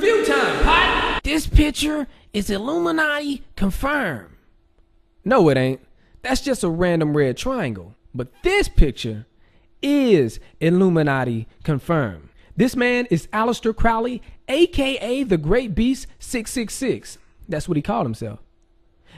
Review time, Pot! This picture is Illuminati confirmed. No, it ain't. That's just a random red triangle. But this picture is Illuminati confirmed. This man is Aleister Crowley, aka the Great Beast 666. That's what he called himself.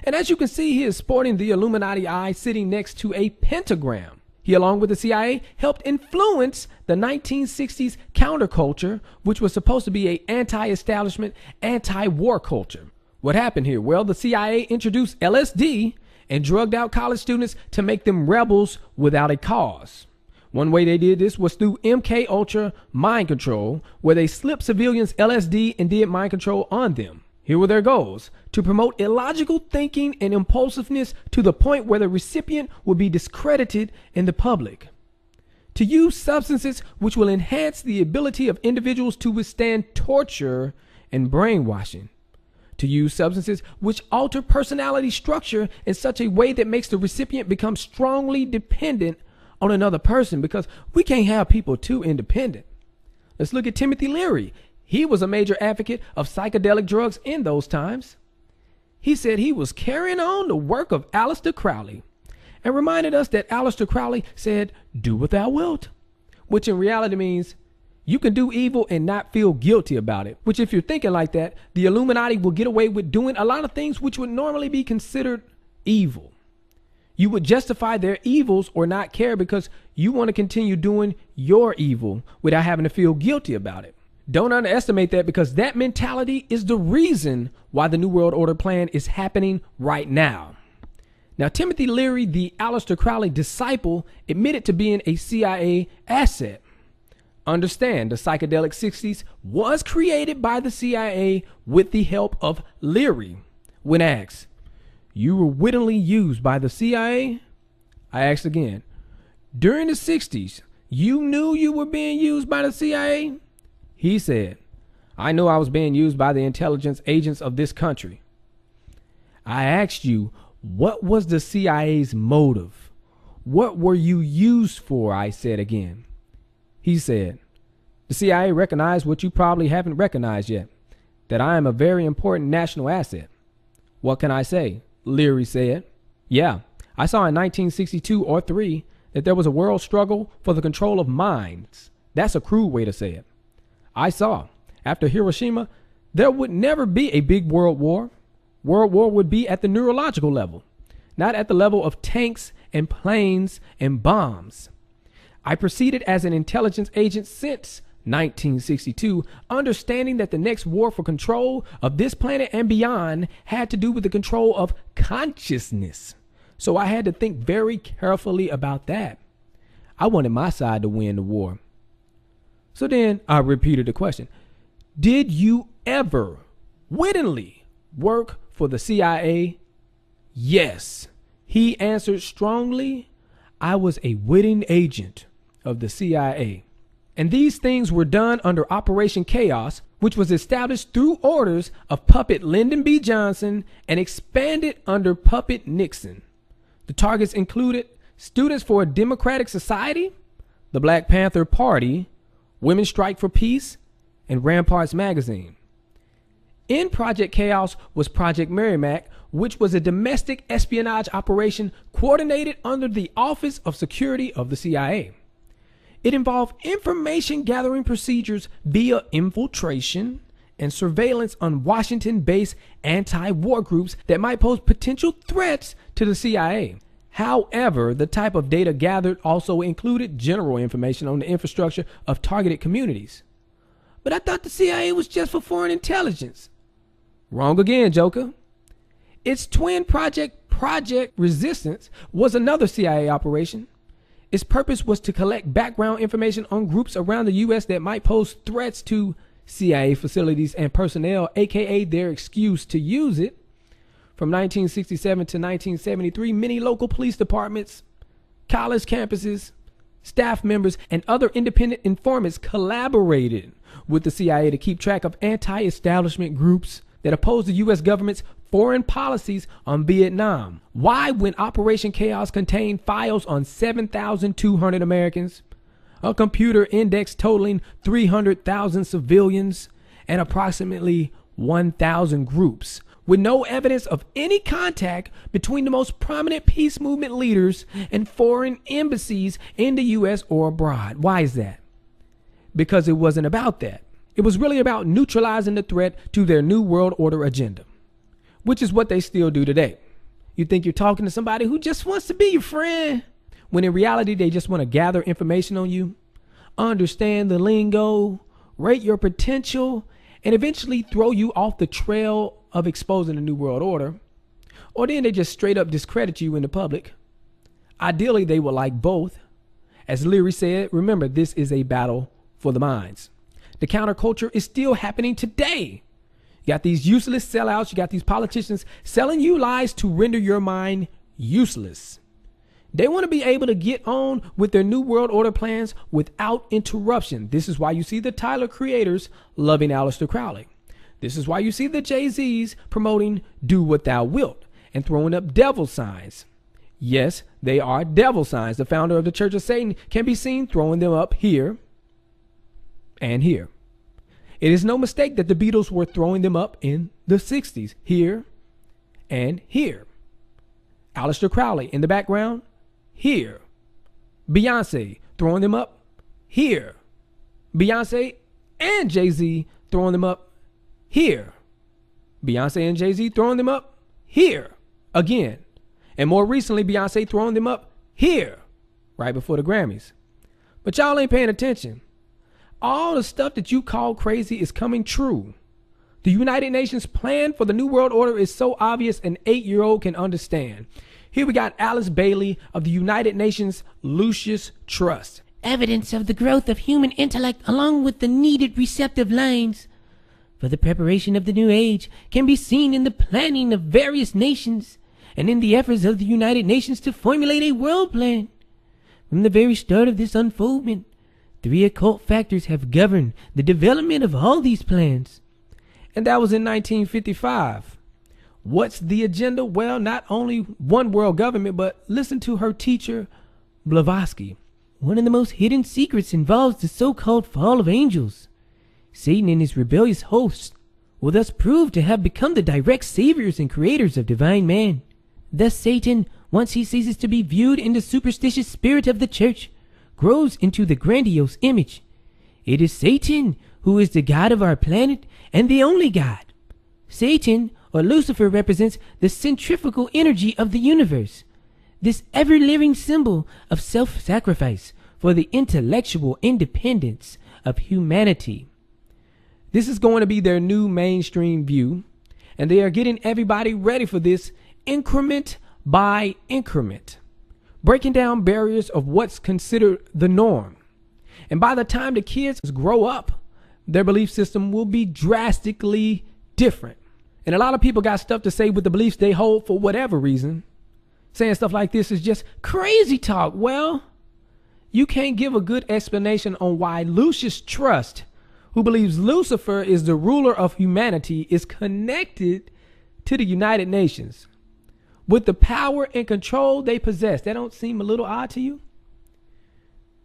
And as you can see, he is sporting the Illuminati eye sitting next to a pentagram. He, along with the CIA, helped influence the 1960s counterculture, which was supposed to be an anti-establishment, anti-war culture. What happened here? Well, the CIA introduced LSD and drugged out college students to make them rebels without a cause. One way they did this was through MK Ultra mind control, where they slipped civilians LSD and did mind control on them. Here were their goals: to promote illogical thinking and impulsiveness to the point where the recipient will be discredited in the public. To use substances which will enhance the ability of individuals to withstand torture and brainwashing. To use substances which alter personality structure in such a way that makes the recipient become strongly dependent on another person, because we can't have people too independent. Let's look at Timothy Leary. He was a major advocate of psychedelic drugs in those times. He said he was carrying on the work of Aleister Crowley and reminded us that Aleister Crowley said, "Do what thou wilt," which in reality means you can do evil and not feel guilty about it. Which, if you're thinking like that, the Illuminati will get away with doing a lot of things which would normally be considered evil. You would justify their evils or not care because you want to continue doing your evil without having to feel guilty about it. Don't underestimate that, because that mentality is the reason why the New World Order plan is happening right now. Now, Timothy Leary, the Aleister Crowley disciple, admitted to being a CIA asset. Understand, the psychedelic 60s was created by the CIA with the help of Leary. When asked, "You were wittingly used by the CIA?" I asked again, "During the 60s, you knew you were being used by the CIA?" He said, "I knew I was being used by the intelligence agents of this country." I asked you, what was the CIA's motive? What were you used for? I said again. He said, "The CIA recognized what you probably haven't recognized yet, that I am a very important national asset." What can I say? Leary said. "Yeah, I saw in 1962 or 3 that there was a world struggle for the control of minds." That's a crude way to say it. I saw, after Hiroshima, there would never be a big world war. World war would be at the neurological level, not at the level of tanks and planes and bombs. I proceeded as an intelligence agent since 1962, understanding that the next war for control of this planet and beyond had to do with the control of consciousness. So I had to think very carefully about that. I wanted my side to win the war. So then I repeated the question: did you ever wittingly work for the CIA? Yes. He answered strongly. I was a witting agent of the CIA. And these things were done under Operation Chaos, which was established through orders of Puppet Lyndon B. Johnson and expanded under Puppet Nixon. The targets included Students for a Democratic Society, the Black Panther Party, Women's Strike for Peace, and Ramparts Magazine. In Project Chaos was Project Merrimack, which was a domestic espionage operation coordinated under the Office of Security of the CIA. It involved information gathering procedures via infiltration and surveillance on Washington-based anti-war groups that might pose potential threats to the CIA. However, the type of data gathered also included general information on the infrastructure of targeted communities. But I thought the CIA was just for foreign intelligence. Wrong again, Joker. Its twin project, Project Resistance, was another CIA operation. Its purpose was to collect background information on groups around the U.S. that might pose threats to CIA facilities and personnel, aka their excuse to use it. From 1967 to 1973, many local police departments, college campuses, staff members, and other independent informants collaborated with the CIA to keep track of anti-establishment groups that opposed the U.S. government's foreign policies on Vietnam. Why, when Operation Chaos contained files on 7,200 Americans, a computer index totaling 300,000 civilians, and approximately 1,000 groups, with no evidence of any contact between the most prominent peace movement leaders and foreign embassies in the U.S. or abroad. Why is that? Because it wasn't about that. It was really about neutralizing the threat to their New World Order agenda, which is what they still do today. You think you're talking to somebody who just wants to be your friend, when in reality they just want to gather information on you, understand the lingo, rate your potential, and eventually throw you off the trail of exposing the New World Order. Or then they just straight up discredit you in the public. Ideally, they would like both. As Leary said, remember, this is a battle for the minds. The counterculture is still happening today. You got these useless sellouts. You got these politicians selling you lies to render your mind useless. They want to be able to get on with their New World Order plans without interruption. This is why you see the Tyler creators loving Aleister Crowley. This is why you see the Jay-Z's promoting "Do What Thou Wilt" and throwing up devil signs. Yes, they are devil signs. The founder of the Church of Satan can be seen throwing them up here and here. It is no mistake that the Beatles were throwing them up in the 60s, here and here. Aleister Crowley in the background, here. Beyonce throwing them up here. Beyonce and Jay-Z throwing them up here. Beyonce and Jay-Z throwing them up here again. And more recently, Beyonce throwing them up here right before the Grammys. But y'all ain't paying attention. All the stuff that you call crazy is coming true. The United Nations plan for the New World Order is so obvious an 8-year-old can understand. Here we got Alice Bailey of the United Nations Lucius Trust. Evidence of the growth of human intellect along with the needed receptive lines for the preparation of the new age can be seen in the planning of various nations and in the efforts of the United Nations to formulate a world plan. From the very start of this unfoldment, 3 occult factors have governed the development of all these plans. And that was in 1955. What's the agenda? Well, not only one world government, but listen to her teacher, Blavatsky. One of the most hidden secrets involves the so-called fall of angels. Satan and his rebellious hosts will thus prove to have become the direct saviors and creators of divine man. Thus Satan, once he ceases to be viewed in the superstitious spirit of the church, grows into the grandiose image. It is Satan who is the God of our planet and the only God. Satan, or Lucifer, represents the centrifugal energy of the universe, this ever-living symbol of self-sacrifice for the intellectual independence of humanity. This is going to be their new mainstream view, and they are getting everybody ready for this increment by increment, breaking down barriers of what's considered the norm. And by the time the kids grow up, their belief system will be drastically different. And a lot of people got stuff to say with the beliefs they hold for whatever reason. Saying stuff like this is just crazy talk. Well, you can't give a good explanation on why Lucius Trust, who believes Lucifer is the ruler of humanity, is connected to the United Nations with the power and control they possess. That don't seem a little odd to you?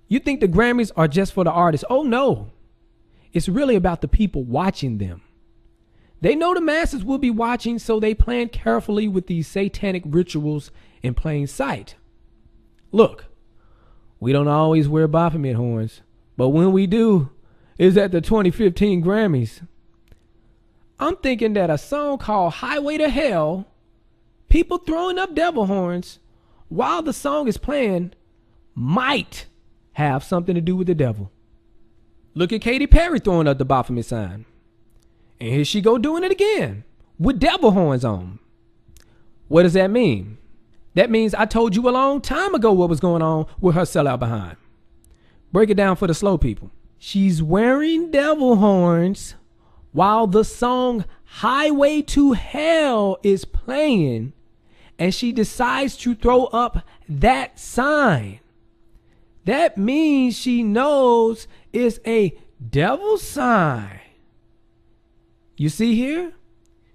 You think the Grammys are just for the artists? Oh no, it's really about the people watching them. They know the masses will be watching, so they plan carefully with these satanic rituals in plain sight. Look, we don't always wear Baphomet horns, but when we do, it's at the 2015 Grammys. I'm thinking that a song called Highway to Hell, people throwing up devil horns while the song is playing, might have something to do with the devil. Look at Katy Perry throwing up the Baphomet sign. And here she go doing it again with devil horns on. What does that mean? That means I told you a long time ago what was going on with her sellout behind. Break it down for the slow people. She's wearing devil horns while the song Highway to Hell is playing, and she decides to throw up that sign. That means she knows it's a devil sign. You see here?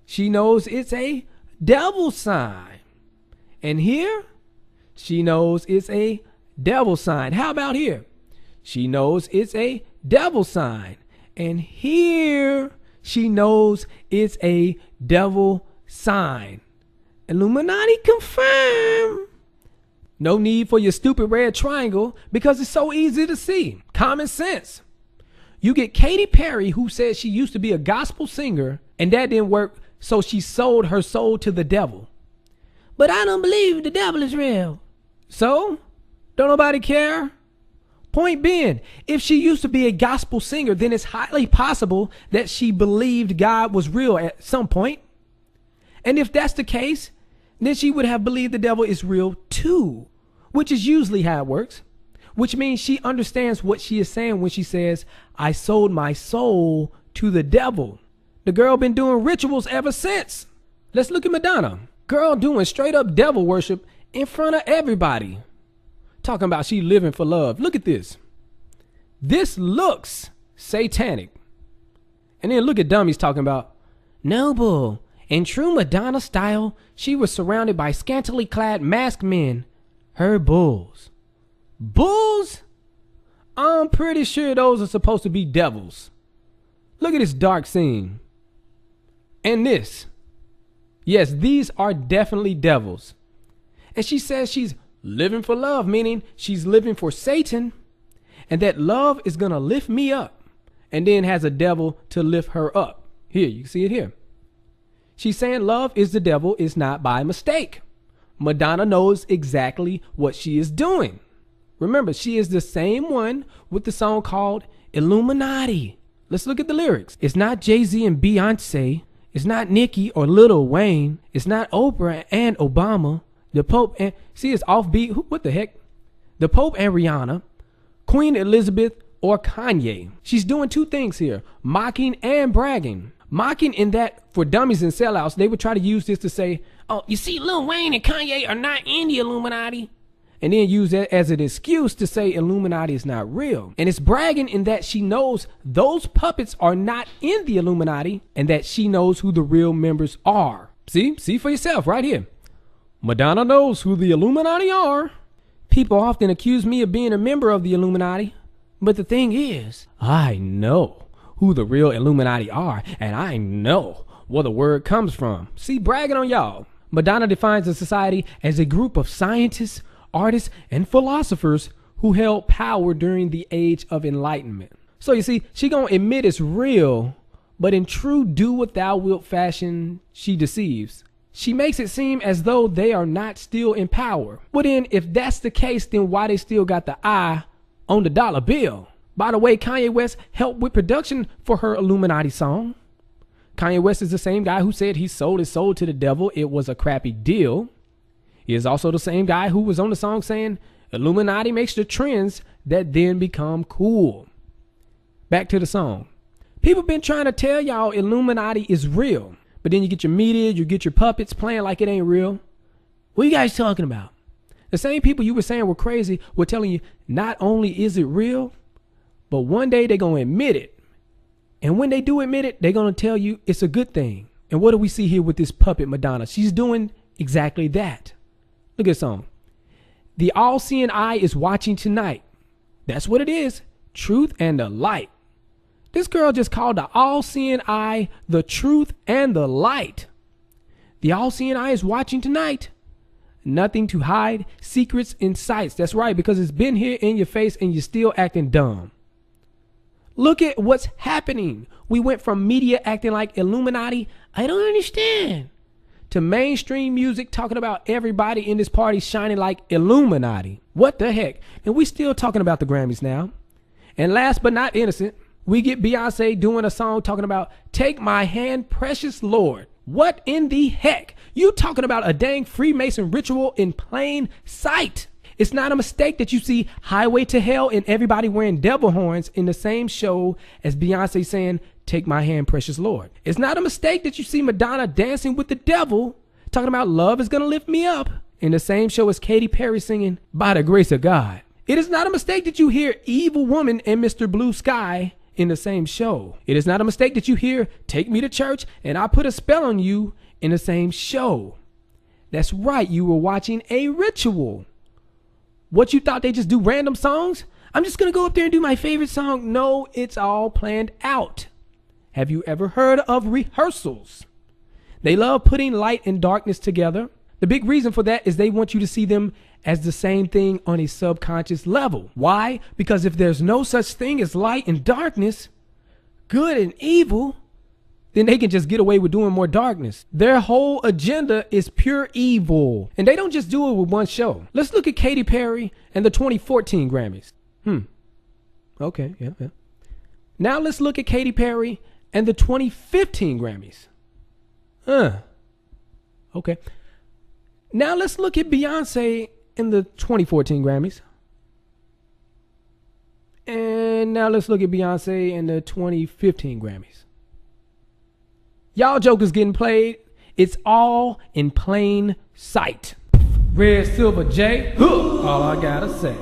She knows it's a devil sign. And here, she knows it's a devil sign. How about here? She knows it's a devil sign. And here, she knows it's a devil sign. Illuminati confirm. No need for your stupid red triangle because it's so easy to see. Common sense. You get Katy Perry, who said she used to be a gospel singer and that didn't work, so she sold her soul to the devil. But I don't believe the devil is real. So, don't nobody care? Point being, if she used to be a gospel singer, then it's highly possible that she believed God was real at some point. And if that's the case, then she would have believed the devil is real too, which is usually how it works, which means she understands what she is saying when she says, I sold my soul to the devil. The girl been doing rituals ever since. Let's look at Madonna. Girl doing straight up devil worship in front of everybody. Talking about she living for love. Look at this. This looks satanic. And then look at dummies talking about noble. In true Madonna style, she was surrounded by scantily clad masked men, her bulls. Bulls? I'm pretty sure those are supposed to be devils. Look at this dark scene. And this. Yes, these are definitely devils. And she says she's living for love, meaning she's living for Satan, and that love is going to lift me up, and then has a devil to lift her up. Here, you can see it here. She's saying love is the devil is not by mistake. Madonna knows exactly what she is doing. Remember, she is the same one with the song called Illuminati. Let's look at the lyrics. It's not Jay-Z and Beyonce. It's not Nicki or Lil Wayne. It's not Oprah and Obama. The Pope and, see, it's offbeat. What the heck? The Pope and Rihanna, Queen Elizabeth or Kanye. She's doing two things here, mocking and bragging. Mocking in that for dummies and sellouts, they would try to use this to say, oh, you see, Lil Wayne and Kanye are not in the Illuminati. And then use that as an excuse to say Illuminati is not real. And it's bragging in that she knows those puppets are not in the Illuminati and that she knows who the real members are. See for yourself right here. Madonna knows who the Illuminati are. People often accuse me of being a member of the Illuminati. But the thing is, I know who the real Illuminati are, and I know where the word comes from. See, bragging on y'all. Madonna defines a society as a group of scientists, artists, and philosophers who held power during the age of enlightenment. So you see, she gonna admit it's real, but in true do what thou wilt fashion, she deceives. She makes it seem as though they are not still in power. Well then, if that's the case, then why they still got the eye on the dollar bill? By the way, Kanye West helped with production for her Illuminati song. Kanye West is the same guy who said he sold his soul to the devil. It was a crappy deal. He is also the same guy who was on the song saying Illuminati makes the trends that then become cool. Back to the song. People been trying to tell y'all Illuminati is real. But then you get your media, you get your puppets playing like it ain't real. What are you guys talking about? The same people you were saying were crazy were telling you not only is it real, but one day they're going to admit it. And when they do admit it, they're going to tell you it's a good thing. And what do we see here with this puppet Madonna? She's doing exactly that. Look at this song. The all-seeing eye is watching tonight. That's what it is. Truth and the light. This girl just called the all-seeing eye the truth and the light. The all-seeing eye is watching tonight. Nothing to hide, secrets in sights. That's right, because it's been here in your face and you're still acting dumb. Look at what's happening. We went from media acting like Illuminati, I don't understand, to mainstream music talking about everybody in this party shining like Illuminati. What the heck? And we still talking about the Grammys now. And last but not innocent, we get Beyonce doing a song talking about Take My Hand, Precious Lord. What in the heck? You talking about a dang Freemason ritual in plain sight. It's not a mistake that you see Highway to Hell and everybody wearing devil horns in the same show as Beyonce saying, Take My Hand, Precious Lord. It's not a mistake that you see Madonna dancing with the devil, talking about love is going to lift me up, in the same show as Katy Perry singing, By the Grace of God. It is not a mistake that you hear Evil Woman and Mr. Blue Sky in the same show. It is not a mistake that you hear Take Me to Church and I Put a Spell on You in the same show. That's right, you were watching a ritual. What, you thought they just do random songs? I'm just gonna go up there and do my favorite song. No, it's all planned out. Have you ever heard of rehearsals? They love putting light and darkness together. The big reason for that is they want you to see them as the same thing on a subconscious level. Why? Because if there's no such thing as light and darkness, good and evil, then they can just get away with doing more darkness. Their whole agenda is pure evil. And they don't just do it with one show. Let's look at Katy Perry and the 2014 Grammys. Okay, yeah. Now let's look at Katy Perry and the 2015 Grammys. Okay. Now let's look at Beyonce in the 2014 Grammys. And now let's look at Beyonce in the 2015 Grammys. Y'all jokers getting played. It's all in plain sight. Redsilverj, all I gotta say.